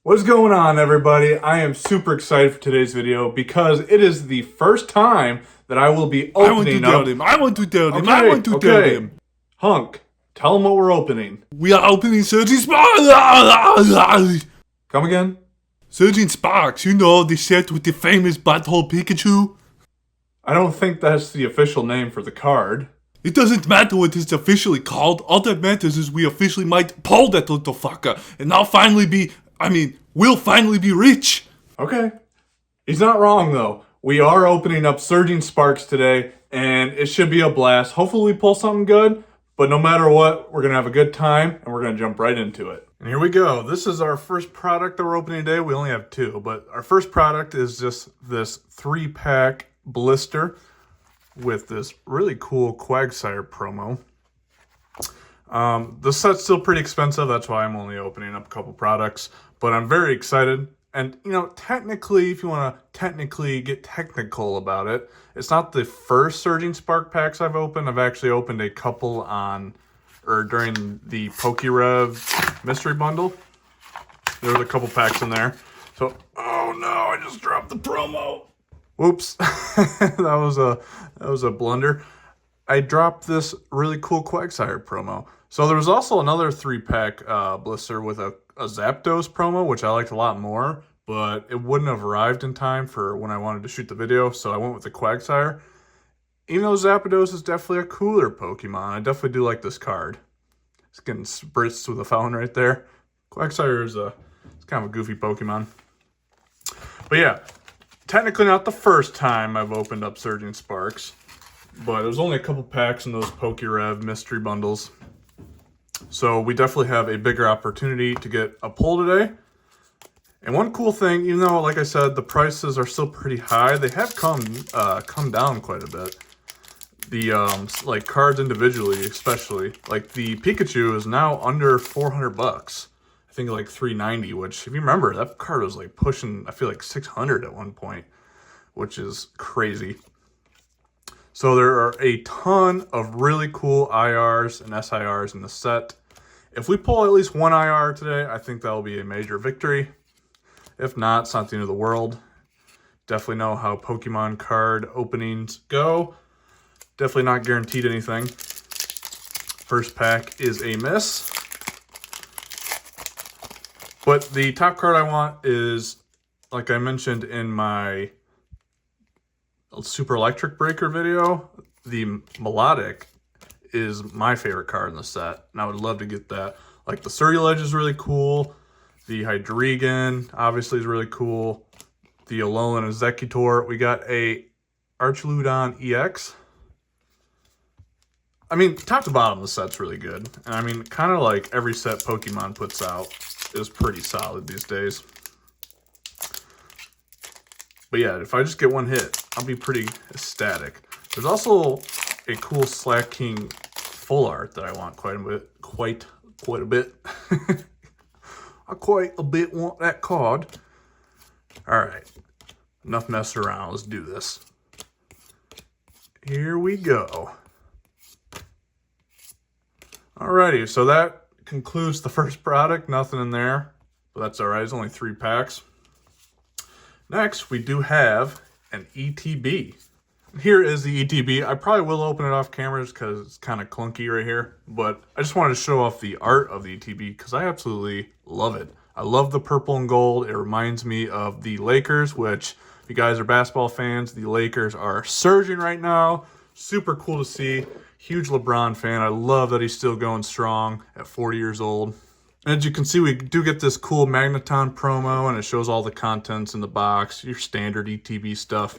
What's going on, everybody? I am super excited for today's video because it is the first time that I will be I want to opening tell up. them. I want to tell them. Okay, I want to tell okay. them. Hunk, tell them what we're opening. We are opening Surging Sparks. Come again? Surging Sparks. You know, the set with the famous butthole Pikachu. I don't think that's the official name for the card. It doesn't matter what it's officially called. All that matters is we officially might pull that little fucker. And now we'll finally be rich. Okay. He's not wrong, though. We are opening up Surging Sparks today, and it should be a blast. Hopefully we pull something good, but no matter what, we're going to have a good time, and we're going to jump right into it. And here we go. This is our first product that we're opening today. We only have two, but our first product is just this 3-pack blister with this really cool Quagsire promo. The set's still pretty expensive. That's why I'm only opening up a couple products, but I'm very excited. And, you know, technically, if you want to technically get technical about it, it's not the first Surging Spark packs I've opened. I've actually opened a couple during the PokeRev mystery bundle. There was a couple packs in there. So, oh no, I just dropped the promo. Whoops. that was a blunder. I dropped this really cool Quagsire promo. So there was also another 3-pack blister with a Zapdos promo, which I liked a lot more, but it wouldn't have arrived in time for when I wanted to shoot the video, so I went with the Quagsire. Even though Zapdos is definitely a cooler Pokemon, I definitely do like this card. It's getting spritzed with a fountain right there. Quagsire is it's kind of a goofy Pokemon. But yeah, technically not the first time I've opened up Surging Sparks, but there's only a couple packs in those PokeRev mystery bundles. So we definitely have a bigger opportunity to get a pull today. And one cool thing, even though, like I said, the prices are still pretty high, they have come down quite a bit. The like cards individually, especially, like the Pikachu is now under $400. I think like $390, which, if you remember, that card was like pushing, I feel like $600 at one point, which is crazy. So there are a ton of really cool IRs and SIRs in the set. If we pull at least one IR today, I think that will be a major victory. If not, it's not the end of the world. Definitely know how Pokemon card openings go. Definitely not guaranteed anything. First pack is a miss. But the top card I want is, like I mentioned in my Super Electric Breaker video, the Melodic is my favorite card in the set, and I would love to get that. Like, the Surging is really cool. The Hydreigon, obviously, is really cool. The Alolan Executor. We got a Archaludon EX. I mean, top to bottom, the set's really good. And I mean, kind of like every set Pokemon puts out is pretty solid these days. But yeah, if I just get one hit, I'll be pretty ecstatic. There's also a cool Slack King full art that I want quite a bit. I quite a bit want that card. Alright, enough messing around. Let's do this. Here we go. Alrighty, so that concludes the first product. Nothing in there, but that's alright. It's only 3 packs. Next, we do have an ETB. Here is the ETB. I probably will open it off cameras because it's kind of clunky right here, but I just wanted to show off the art of the ETB because I absolutely love it. I love the purple and gold. It reminds me of the Lakers, which, if you guys are basketball fans, the Lakers are surging right now. Super cool to see. Huge LeBron fan. I love that he's still going strong at 40 years old. As you can see, we do get this cool Magneton promo, and it shows all the contents in the box, your standard ETB stuff.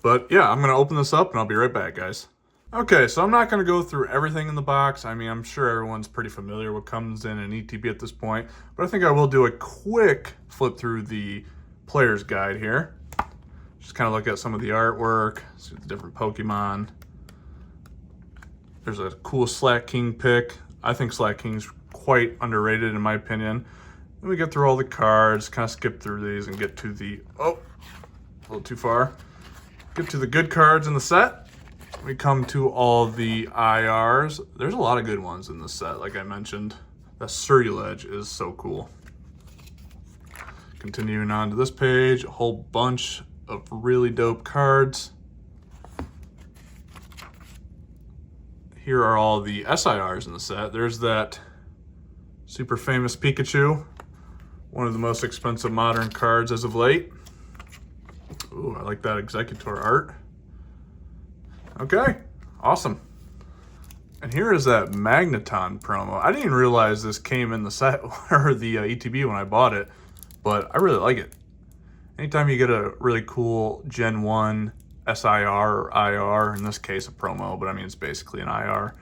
But yeah, I'm going to open this up, and I'll be right back, guys. Okay, so I'm not going to go through everything in the box. I mean, I'm sure everyone's pretty familiar with what comes in an ETB at this point, but I think I will do a quick flip through the player's guide here. Just kind of look at some of the artwork, see the different Pokemon. There's a cool Slack King pick. I think Slack King's quite underrated in my opinion. Then we get through all the cards, kind of skip through these and get to the, oh, a little too far. Get to the good cards in the set. We come to all the IRs. There's a lot of good ones in this set, like I mentioned. That Surging is so cool. Continuing on to this page, a whole bunch of really dope cards. Here are all the SIRs in the set. There's that super famous Pikachu, one of the most expensive modern cards as of late. Ooh, I like that Executor art. Okay, awesome. And here is that Magneton promo. I didn't even realize this came in the set or the ETB when I bought it, but I really like it. Anytime you get a really cool Gen 1 SIR or IR, in this case a promo, but I mean it's basically an IR,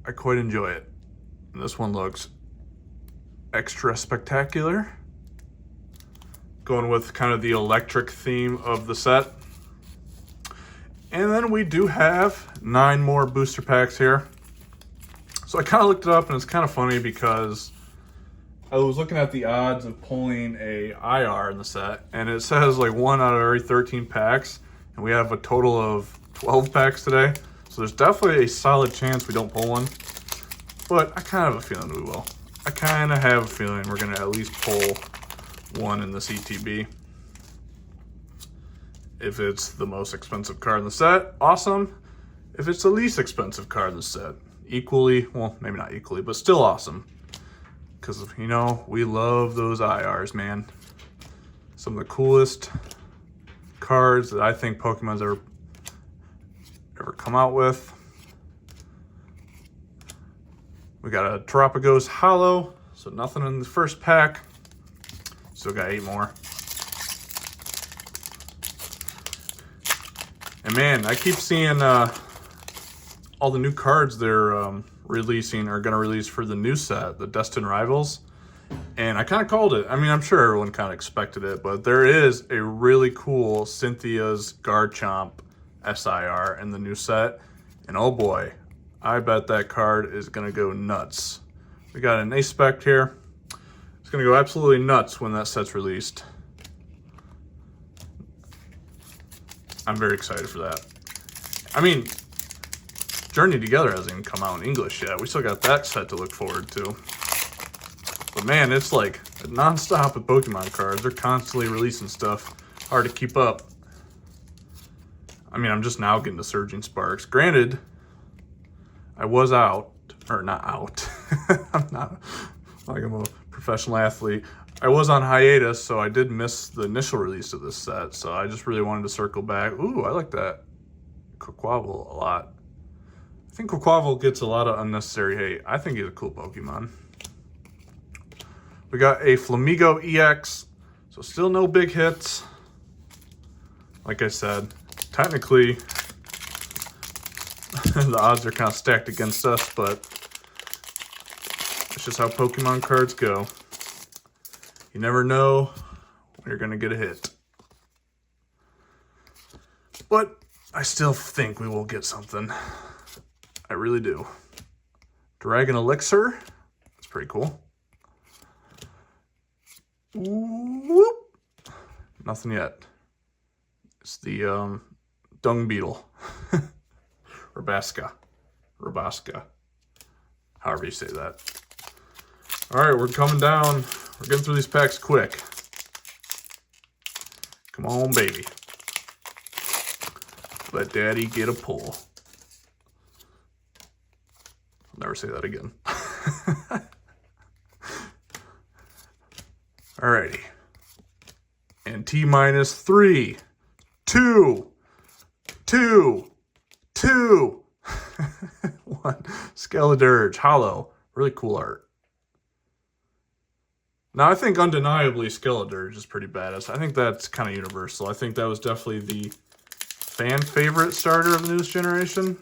I quite enjoy it. And this one looks extra spectacular. Going with kind of the electric theme of the set. And then we do have 9 more booster packs here. So I kind of looked it up, and it's kind of funny because I was looking at the odds of pulling a IR in the set, and it says like 1 out of every 13 packs, and we have a total of 12 packs today. So there's definitely a solid chance we don't pull one, but I kind of have a feeling we will. I kind of have a feeling we're going to at least pull one in this ETB. If it's the most expensive card in the set, awesome. If it's the least expensive card in the set, equally, well, maybe not equally, but still awesome. Because, you know, we love those IRs, man. Some of the coolest cards that I think Pokemon's ever come out with. We got a Terapagos Holo, so nothing in the first pack. Still got 8 more. And man, I keep seeing all the new cards they're releasing are going to release for the new set, the Destined Rivals. And I kind of called it. I mean, I'm sure everyone kind of expected it, but there is a really cool Cynthia's Garchomp SIR in the new set. And oh boy, I bet that card is going to go nuts. We got an A-Spec here. It's going to go absolutely nuts when that set's released. I'm very excited for that. I mean, Journey Together hasn't even come out in English yet. We still got that set to look forward to. But man, it's like non-stop with Pokemon cards. They're constantly releasing stuff. Hard to keep up. I mean, I'm just now getting to Surging Sparks. Granted, I was out, or not out. I'm not like I'm a professional athlete. I was on hiatus, so I did miss the initial release of this set. So I just really wanted to circle back. Ooh, I like that Quaquaval a lot. I think Quaquaval gets a lot of unnecessary hate. I think he's a cool Pokemon. We got a Flamigo EX, so still no big hits. Like I said, technically, the odds are kind of stacked against us, but it's just how Pokemon cards go. You never know when you're going to get a hit. But I still think we will get something. I really do. Dragon Elixir. That's pretty cool. Whoop. Nothing yet. It's the Dung Beetle. Rabasca. However you say that. Alright, we're coming down. We're getting through these packs quick. Come on, baby. Let daddy get a pull. I'll never say that again. Alrighty. And T-minus 3, 2, 1. Skeledirge, Holo. Really cool art. Now, I think undeniably Skeledirge is pretty badass. I think that's kind of universal. I think that was definitely the fan favorite starter of the newest generation.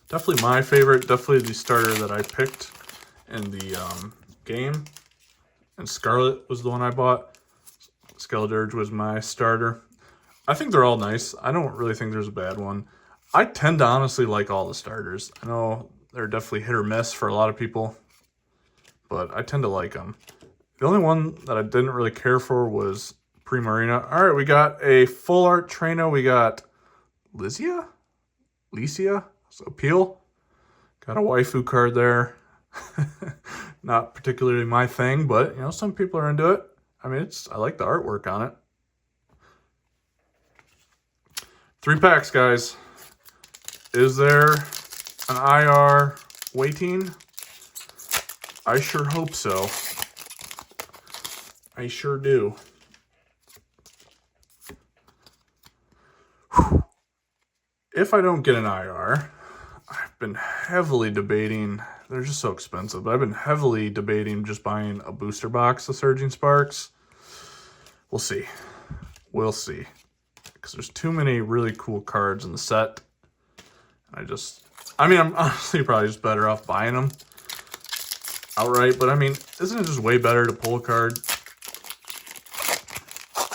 Definitely my favorite. Definitely the starter that I picked in the game. And Scarlet was the one I bought. Skeledirge was my starter. I think they're all nice. I don't really think there's a bad one. I tend to honestly like all the starters. I know they're definitely hit or miss for a lot of people, but I tend to like them. The only one that I didn't really care for was Primarina. All right, we got a full art Traino. We got Licia, so Appeal. Got a waifu card there. Not particularly my thing, but, you know, some people are into it. I mean, I like the artwork on it. 3 packs, guys. Is there an IR waiting? I sure hope so. I sure do. Whew. If I don't get an IR, I've been heavily debating, they're just so expensive, but I've been heavily debating just buying a booster box of Surging Sparks. We'll see. We'll see. Because there's too many really cool cards in the set. I mean, I'm honestly probably just better off buying them outright, but I mean, isn't it just way better to pull a card?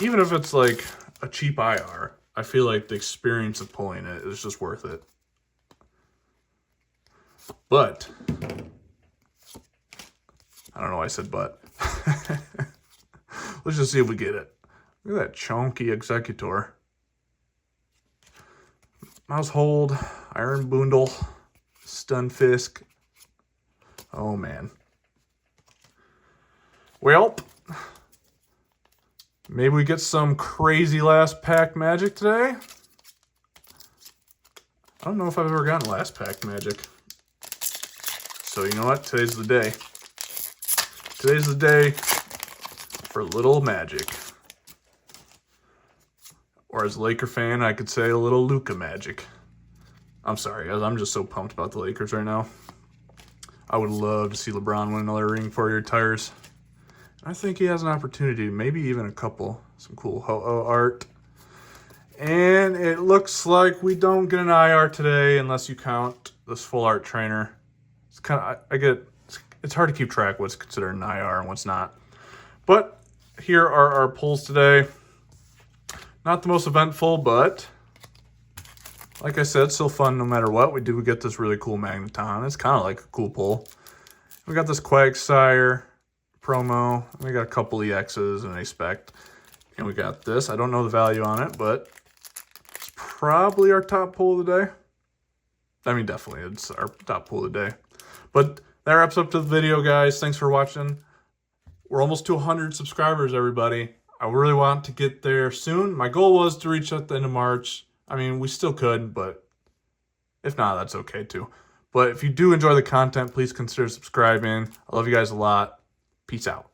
Even if it's like a cheap IR, I feel like the experience of pulling it is just worth it. But, I don't know why I said but. Let's just see if we get it. Look at that chunky Executor. Mouse Hold, Iron Boondle, Stunfisk. Oh, man. Well, maybe we get some crazy last pack magic today. I don't know if I've ever gotten last pack magic. So you know what? Today's the day. Today's the day for little magic. Or as a Laker fan, I could say a little Luka magic. I'm sorry, guys. I'm just so pumped about the Lakers right now. I would love to see LeBron win another ring before he retires. I think he has an opportunity, maybe even a couple. Some cool Ho-Oh art. And it looks like we don't get an IR today unless you count this full art trainer. It's kind of, it's hard to keep track what's considered an IR and what's not. But here are our pulls today. Not the most eventful, but like I said, still fun no matter what. We get this really cool Magneton. It's kind of like a cool pull. We got this Quagsire promo. We got a couple EXs and a spec. And we got this. I don't know the value on it, but it's probably our top pull of the day. I mean, definitely it's our top pull of the day. But that wraps up the video, guys. Thanks for watching. We're almost to 100 subscribers, everybody. I really want to get there soon. My goal was to reach at the end of March. I mean, we still could, but if not, that's okay too. But if you do enjoy the content, please consider subscribing. I love you guys a lot. Peace out.